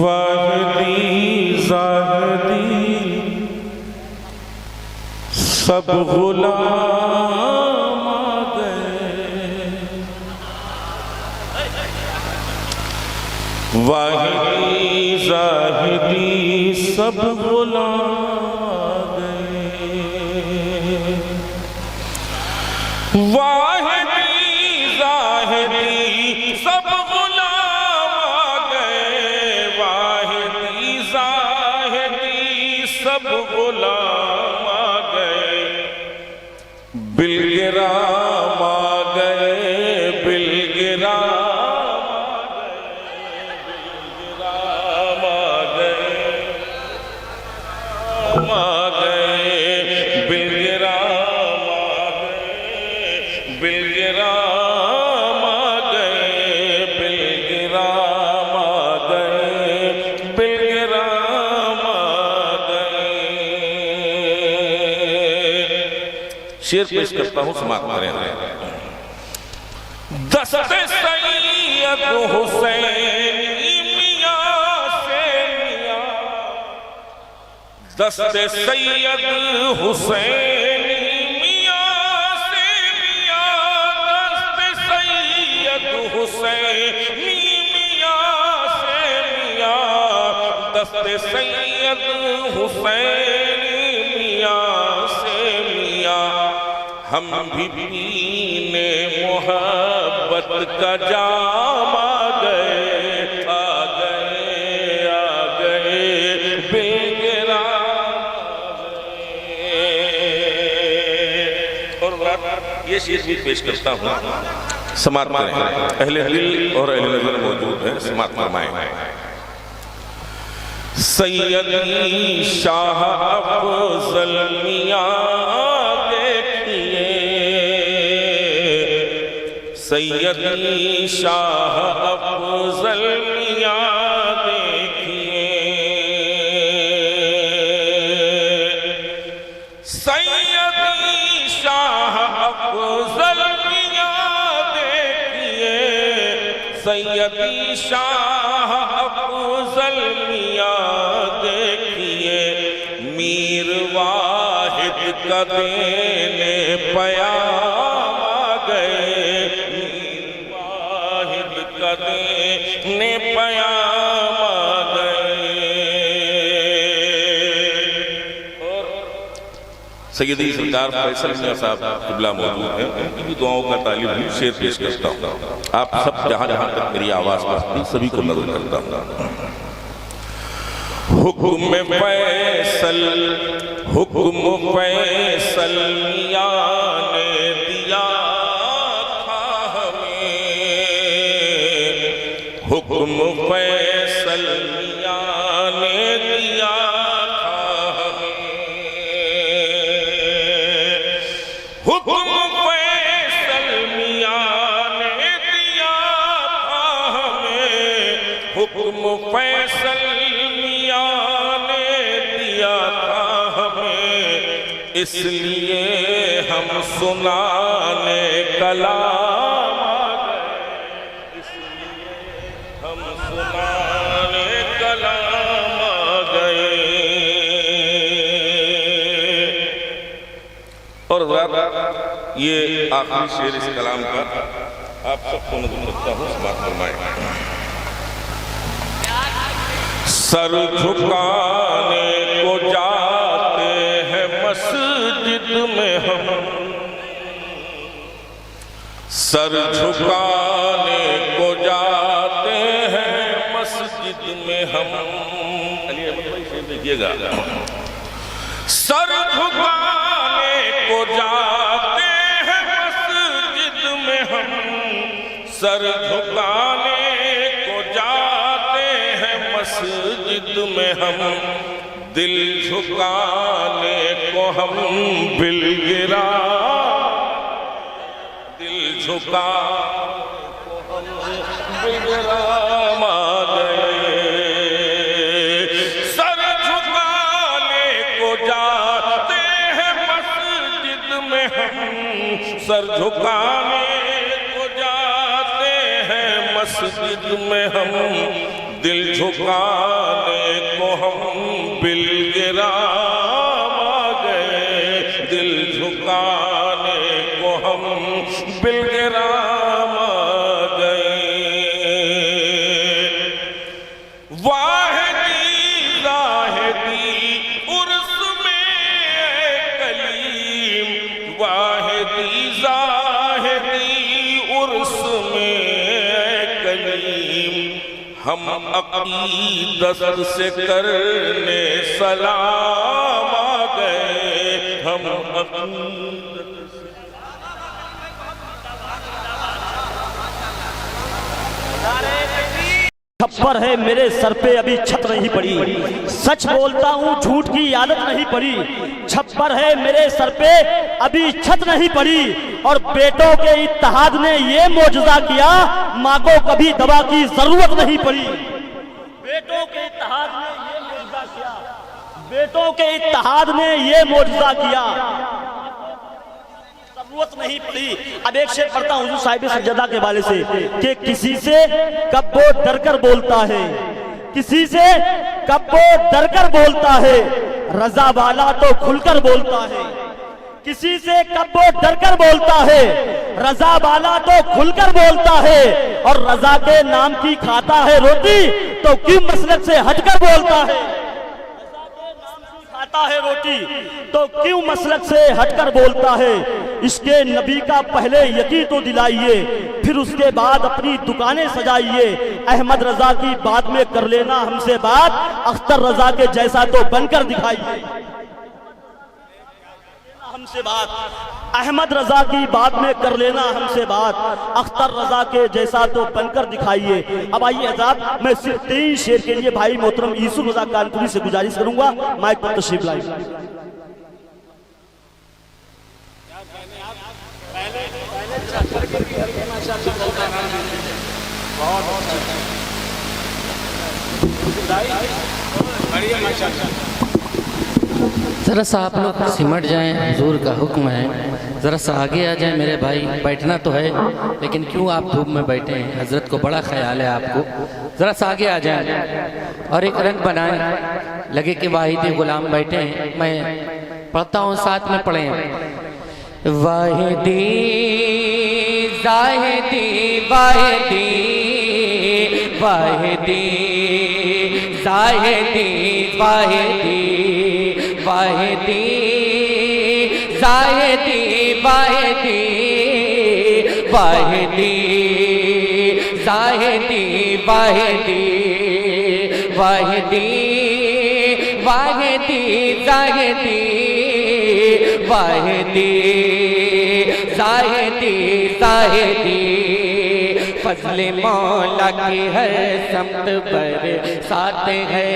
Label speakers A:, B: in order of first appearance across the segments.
A: वाहिदी ज़ाहिदी सब गुलाम आ गए। वाहिदी ज़ाहिदी सब गुलाम आ गए। वाहिदी ज़ाहिदी सब गुलाम आ गए। वाहिदी ज़ाहिदी सब गुलाम आ गए। बिलगिराम आ गए। बिलगिराम आ गए। बिलगिराम आ गए। बिलगिराम आ गए। बिलगिराम आ गए। बिलगिराम आ गए। बिलगिराम आ गए। शेर पेश करता हूं, समाप्त करें। दस्ते सैयद हुसैनी मियां से मियां। दस्ते सैयद हुसैनी मियां से मियां। दस्ते सैयद हुसैनी मियां से मियां। दस्ते सैयद हुसैनी मियां से मियां। हम भी पीने मोहब्बत का जाम आ गए। आ गए आ गए बेगराम। और ये शेर भी पेश करता हूँ, समाप्त करें। अहले दिल और अहले नज़र मौजूद है, समाप्त फरमाएं। सैयदी शाह अफजल मियां सैयदी शाह अफजल मियां देखिए। सैयदी शाह अफजल मियां देखिए। सैयदी शाह अफजल मियां देखिए। मीर वाहिद का देने पयाम आ गए। ने पयाम आ गए। और सैयदी सरकार फैसल मियां साहब क़िबला मौजूद हैं, उनकी भी दुआओं का तालिब भी शेर पेश करता हूँ। आप सब जहाँ जहाँ तक मेरी आवाज़ पहुँचती सभी को नज़र करता हूँ। हुक्म फैसल मियां ने दिया था हमें। हुक्म फैसल मियां ने दिया था हमें। हुक्म फैसल मियां ने दिया था हमें। हुक्म फैसल मियां ने दिया था हमें। इसलिए हम सुनाने कलाम आ गए। इसलिए हम सुनाने कलाम आ गए। और ये आखिरी शेर इस कलाम का आप सबको नज़र रखता हूँ, समाप्त फरमाएं। सर झुकाने को जाते हैं मस्जिद में हम। सर झुकाने को जाते हैं मस्जिद में हम। देखिएगा, सर झुकाने को जाते हैं मस्जिद में हम। सर झुकाने को जाते हैं मस्जिद में हम। दिल झुकाने को हम बिलगिरा। दिल झुका को हम बिलगिराम आ गए। सर झुकाने को जाते हैं मस्जिद में हम। सर झुकाने को जाते हैं मस्जिद में हम। दिल झुकाने को हम बिलगिराम आ गए, दिल झुकाने को हम बिलगिराम आ गए। वाहिदी जाहिदी उर्स में कलीम, वाहिदी जाहिदी उर्स में कलीम, हम अकीदत से करने सलाम आ गए, हम अकीदत से।
B: छप्पर है मेरे सर पे अभी छत नहीं पड़ी, सच बोलता हूँ झूठ की आदत नहीं पड़ी। छप्पर है मेरे सर पे अभी छत नहीं पड़ी, और बेटों के इत्तेहाद ने ये मौजज़ा किया, माँ को कभी दवा की जरूरत नहीं पड़ी। बेटों के इत्तेहाद ने ये मौजज़ा किया, बेटों के इत्तेहाद ने ये मौजज़ा किया, जरूरत नहीं पड़ी। अब एक शेर पढ़ता हूँ हुजूर साहिब सज्जदा के वाले से कि किसी से कब वो डर कर बोलता है, किसी से कब वो डर कर बोलता है, रजा वाला तो खुलकर बोलता है। किसी से कब वो डर कर बोलता है, रजा वाला तो खुलकर बोलता है, और रजा के नाम की खाता है रोटी तो क्यों मसलक से हटकर बोलता है। खाता है रोटी तो क्यों मसलक से हटकर बोलता है। इसके नबी का पहले यकीन तो दिलाइए, फिर उसके बाद अपनी दुकानें सजाइए। अहमद रजा की बात में कर लेना हमसे बात, अख्तर रजा के जैसा तो बनकर दिखाइए हमसे बात। अहमद रजा की बात में कर लेना हमसे बात, अख्तर रजा के जैसा तो बनकर दिखाइए। अब आइए हज़रात, मैं सिर्फ 3 शेर के लिए भाई मोहतरम यूसुफ रजा कानपुरी से गुजारिश करूंगा, माइक पर तशरीफ लाइए।
C: ज़रा सा आप लोग सिमट जाएं, हुजूर का हुक्म है। ज़रा सा आगे आ जाएं मेरे भाई, बैठना तो है लेकिन क्यों आप धूप में बैठे हैं, हजरत को बड़ा ख्याल है आपको। ज़रा सा आगे आ जाएं और एक रंग बनाएं, लगे कि वाहिदी गुलाम बैठे हैं। मैं पढ़ता हूँ, साथ में पढ़ें। वाहिदी जाहिदी वाहिदी वाहिदी जाहिदी वाहिदी वाहिदी जाहिदी वाहिदी वाहिदी जाहिदी वाहिदी वाहिदी वाहिदी जाहिदी वाहिदी जाहिदी जाहिदी फजले मौला की हर समत पर साथ है,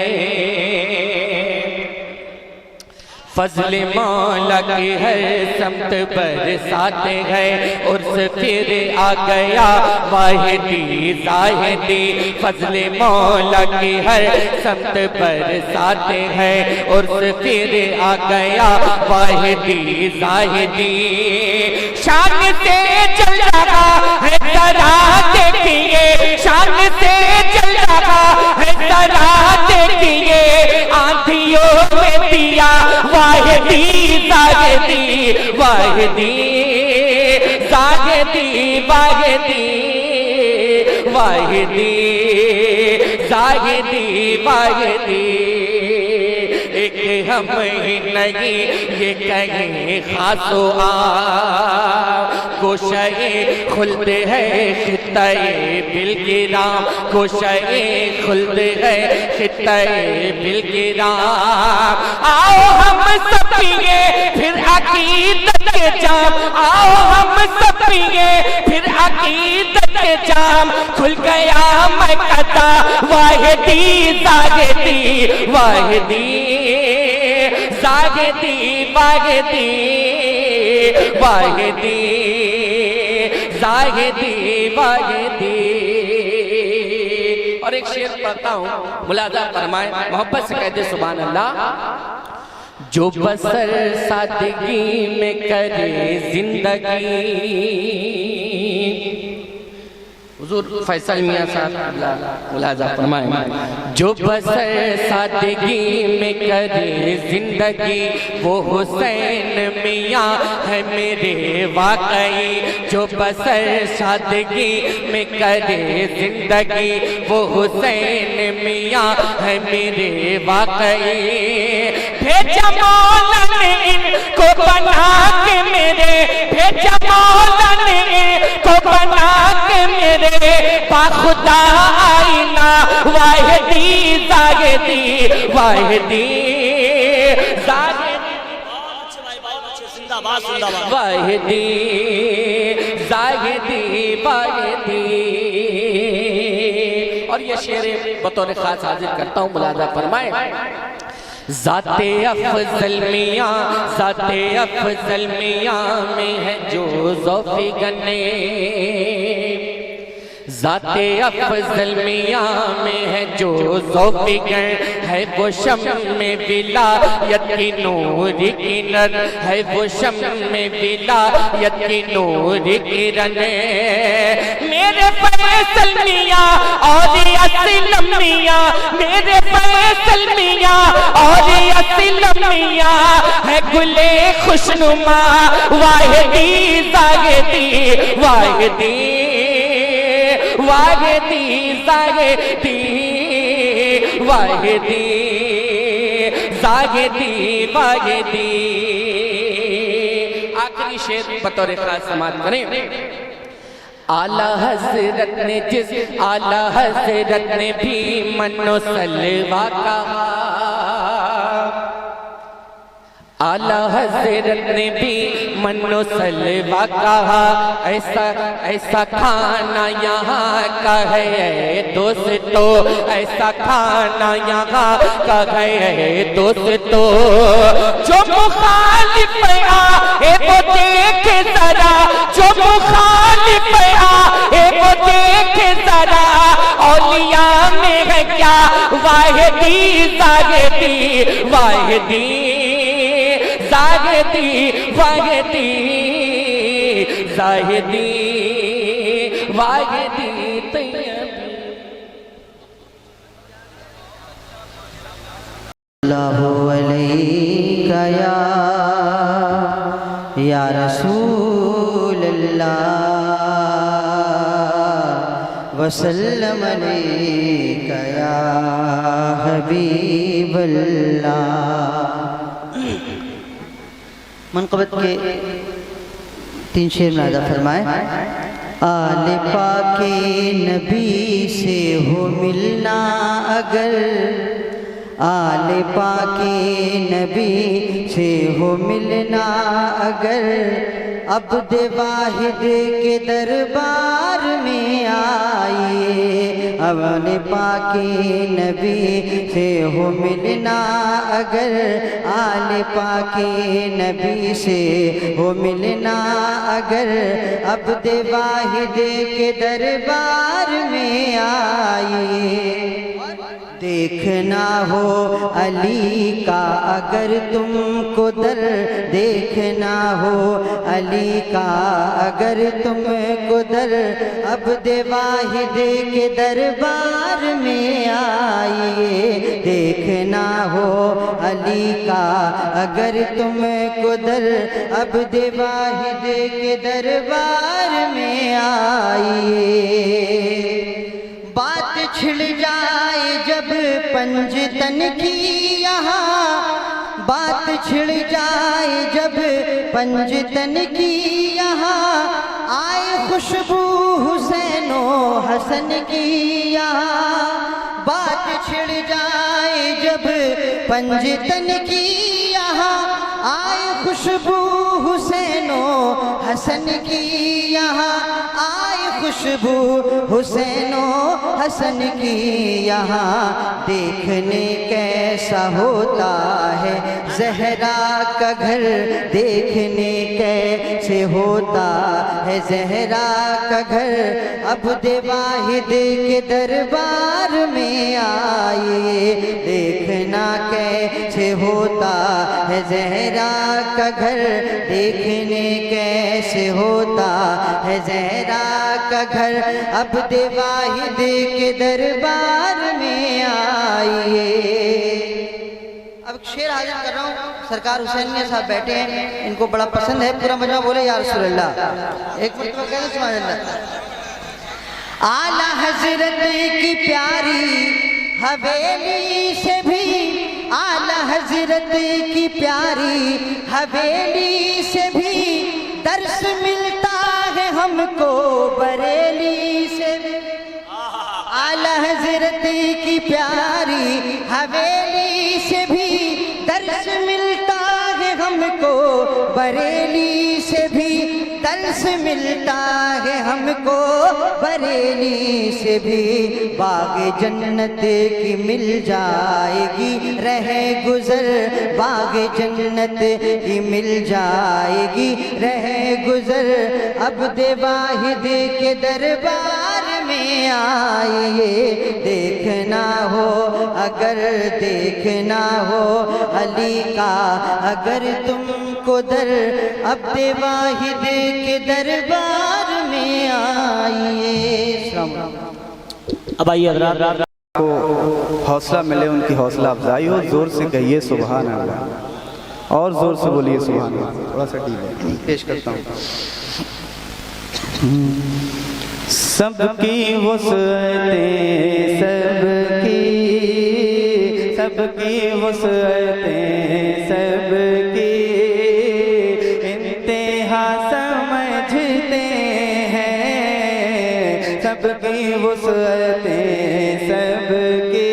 C: फजले मौला की हर समत पर साथ है। उर्स फिर आ गया वाहिदी जाहिदी, फजले मौला की हर समत पर साथ है। उर्स फिर आ गया वाहिदी जाहिदी, शान से चल रहा है जरा देखिए, शान से चल रहा है जरा देखिए, आंधियों में दिया वाहिदी जाहिदी वाहिदी जाहिदी वाहिदी वाहिदी जाहिदी वाहिदी। एक हम ही नहीं ये कहीं खासो आ कोशे खुल्द है खित्ते बिलगिराम, कोशे खुल्द है खित्ते बिलगिराम। आओ हम सब पिए फिर अकीदत के जाम, आओ हम सब पिए फिर अकीदत के जाम। खुल गया मक्का वाहिदी जाहिदी वाहिदी जाहिदी वाहिदी वाहिदी जाहिदी वाहिदी। और एक शेर पढ़ता हूँ, मुलाजा फरमाए, मोहब्बत से कह दे सुभान अल्लाह। जो बसर सादगी में करे जिंदगी, हुजूर फैसल मियाँ साहब मुलाजा फरमाए, जो बसर सादगी में करे जिंदगी वो हुसैन मियाँ है मेरे वाकई। जो बसर सादगी में करे जिंदगी वो हुसैन मियाँ है मेरे वाकई। भेजा मौला ने इनको बना के मेरे, भेजा मौला ने इनको बना के मेरे बाखुदा आईना वाहिदी जागदी वाहिदी वाहिदी जागदी वाहिदी। और ये शेर बतौर खास हाजिर करता हूँ, मुलाजा फरमाए। ज़ाते अफ़ज़ल मियाँ, ज़ाते अफ़ज़ल मियाँ में है जो ज़ौफ़ी गने, ज़ाते अफ़ज़ल मियाँ में है जो ज़ौफ़ी गन है वो शम्म में विलायत की नूरी किरण है वो शम्म में विलायत की नूरी किरण। मेरे फैसल मियाँ और असलम मियाँ, मेरे फैसल मियाँ और असलम मियाँ है गुले खुशनुमा वाहिदी जागदी वाहिदी वाहिदी जागदी वाहिदी जागदी वाहिदी। आखिरी शेर बतौर खास समाप्त करें। आला हजरत ने जिस आला हजरत ने भी मनो सलवा कहा, आला हजरत ने भी मनो सलवा कहा। ऐसा ऐसा खाना यहाँ का है दोस्तों, ऐसा खाना यहाँ का है दोस्तों। जो मुखालिफ आए वो देखे जरा, जो मुखालिफ आए वो देखे जरा। औलिया में है क्या वाहिदी जागदी वाहिदी जागदी वाहिदी जाहिदी वाहिदी तैयबी।
D: अल्लाहु अलैका या रसूल अल्लाह वसल्लम अलैका या हबीब अल्लाह। मनक़बत के 3 शेर नाज़ा फरमाए। आले पाके नबी से हो मिलना अगर, आले पाके नबी से हो मिलना अगर, अब्द वाहिद के दरबार में आइए। आले पाके नबी से हो मिलना अगर, आले पाके नबी से हो मिलना अगर, अब्द वाहिद के दरबार में आइए। देखना हो अली का अगर तुमको दर, देखना हो अली का अगर तुमको दर, अब्द वाहिद के दरबार में आइए। देखना हो अली का अगर तुमको दर, अब्द वाहिद के दरबार में आइए। बात छिड़ जाए जब पंजतन की यहाँ, बात छिड़ जाए जब पंजतन की यहाँ, आए खुशबू हुसैनो हसन की यहाँ। बात छिड़ जाए जब पंजतन की यहाँ, आए खुशबू हुसैनो हसन की यहाँ। आए खुशबू हुसैनो हसन की यहाँ। देखने कैसा होता है ज़हरा का घर, देखने कैसे होता है ज़हरा का घर, अब्द वाहिद के दरबार में आइए। देखना कैसे होता है ज़हरा का घर, देखने कैसे होता है ज़हरा का घर, अब्द वाहिद के दरबार में आइए। अब शेर हाजिर कर रहा हूँ, सरकार हुसैन मियां साहब बैठे हैं, इनको बड़ा पसंद है, पूरा मजमा बोले या रसूल अल्लाह। एक मिनट में कह दो सुभान अल्लाह। आला हजरत की प्यारी हवेली से भी, आला हजरत की प्यारी हवेली से भी दर्श मिलता है हमको बरेली से भी। आला हजरत की प्यारी हवेली से भी दर्श मिलता है हमको बरेली से भी, दर्श मिलता है हमको बरेली से भी। बाग जन्नत की मिल जाएगी रहे गुजर, बाग जन्नत की मिल जाएगी रहे गुजर, अब्द वाहिद के दरबार में आइए। देखना हो अगर देखना हो अली का अगर तुमको दर, अब्द वाहिद के दरबार में आइए।
B: अब आइए हज़रात,
E: को हौसला मिले, उनकी हौसला अफजाई हो। जोर से कहिए सुभान अल्लाह, और जोर से बोलिए सुभान अल्लाह। थोड़ा सा ठीक पेश करता हूँ। सबकी वुसअतें सबकी वुसअतें सबकी इंतहा समझते हैं, सबकी वुसअतें सबकी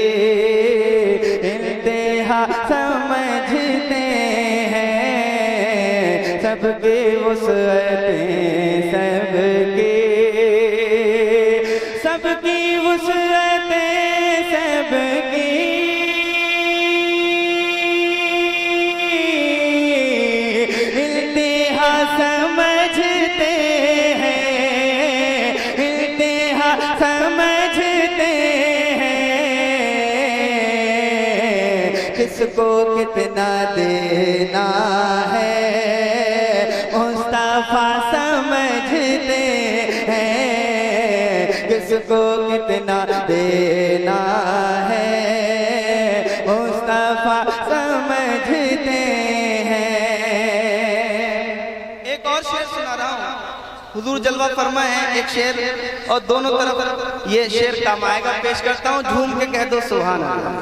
E: इंतहा समझते हैं, सबकी वुसअतें सबकी, सबकी वुसअतें सबकी इंतहा समझते हैं, इंतहा समझते हैं, किसको कितना देना है मुस्तफा समझते हैं, किसको कितना देना है मुस्तफा समझते हैं।
F: एक और शेर सुना रहा हूँ, हुजूर जलवा फरमाए हैं एक शेर, और दोनों तरफ ये शेर काम आएगा। पेश करता हूँ, झूम के कह दो सुभान अल्लाह,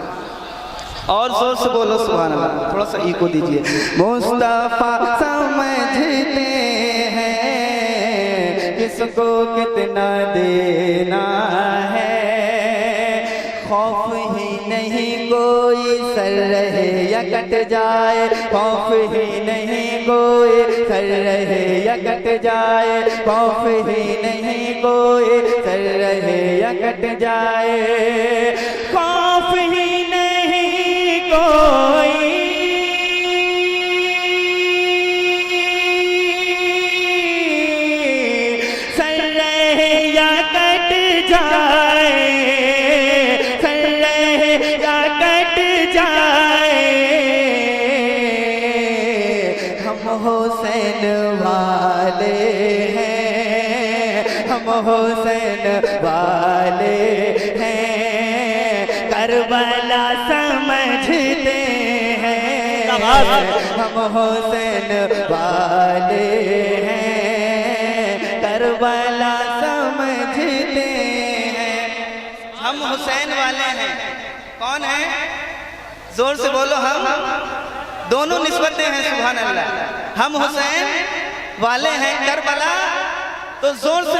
F: और जोर से बोलो सुभान अल्लाह। थोड़ा सा इको दीजिए। मुस्तफा समझते हैं किसको कितना देना है, खौफ ही नहीं कोई सर रहे या कट जाए, खौफ ही नहीं कोई सर रहे या कट जाए, खौफ ही नहीं कोई सर रहे या कट जाए, खौफ ही नहीं कोई सर रहे या कट जाए, सर रहे या कट जाए, हम हुसैन वाले हैं, हम हुसैन वाले हैं, करबला समझते हैं, हम हुसैन वाले हैं, करबला समझते हैं। हम हुसैन वाले हैं। कौन है? जोर से बोलो। हम दोनों निस्बतें हैं सुभान अल्लाह। हम हुसैन वाले हैं, करबला तो जोर से,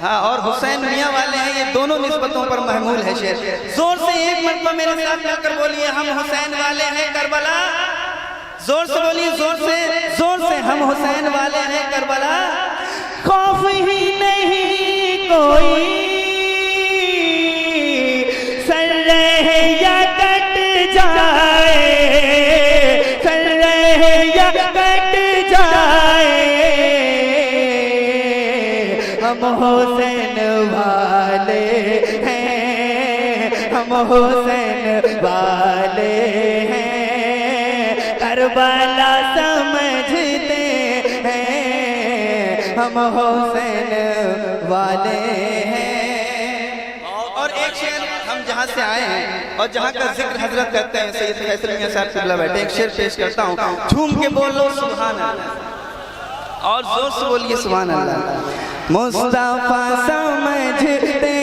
F: हाँ, और हुसैन मियाँ वाले हैं, ये दोनों निस्बतों पर महमूल है शेर। जोर से एक मरतबा मेरे साथ मिलकर बोलिए, हम हुसैन वाले हैं करबला। जोर से बोलिए, जोर से हम हुसैन वाले हैं करबला। खौफ ही नहीं कोई सर रहे या कट जाए, सर रहे या कट जाए, हम हुसैन वाले हैं, हम हुसैन वाले हैं, करबला समझते हैं, हम हुसैन वाले हैं। और एक शेर हम जहाँ से आए हैं और जहाँ का जिक्र हजरत करते हैं, सैयद फैसल मियां साहब किबला बैठे, एक शेर पेश करता हूँ। झूम के बोलो सुभान अल्लाह और जोर से बोलिए सुभान अल्लाह। मुस्तफा समझते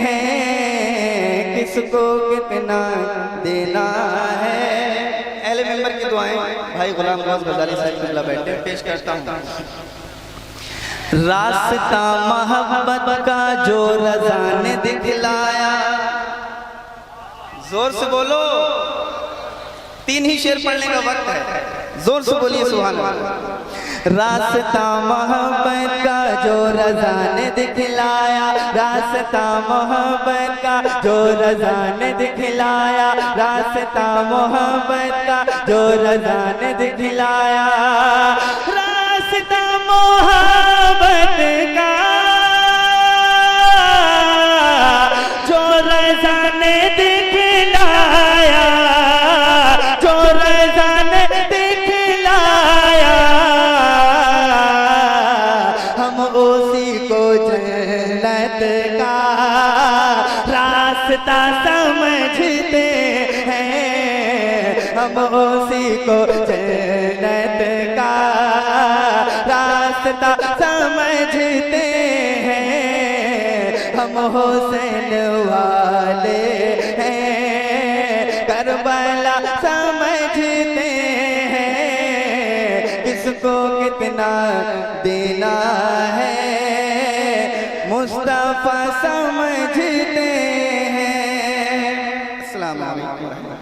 F: हैं किसको कितना देना है। अहले मेंबर की दुआएं भाई गुलाम गौस गजाली साहब किबला बैठे, पेश करता हूँ। रास्ता मोहब्बत का जो रज़ा ने दिखलाया, जोर से बोलो, 3 ही शेर पढ़ने का वक्त है, जोर से बोलिए सुभान अल्लाह। रास्ता मोहब्बत का जो रज़ा ने दिखलाया, रास्ता मोहब्बत का जो रज़ा ने दिखलाया, रास्ता मोहब्बत का जो रज़ा ने दिखलाया, रास्ता मोहब्बत का जो रज़ा ने दिखलाया, जो रज़ा ने दिखलाया, हम उसी को जन्नत का रास्ता समझते हैं, हम उसी को जन्नत का रास्ता समझते हैं, हम हुसैन वाले हैं, करबला समझते हैं, किसको कितना देना है, मुस्तफा समझते हैं। अस्सलाम वालेकुम।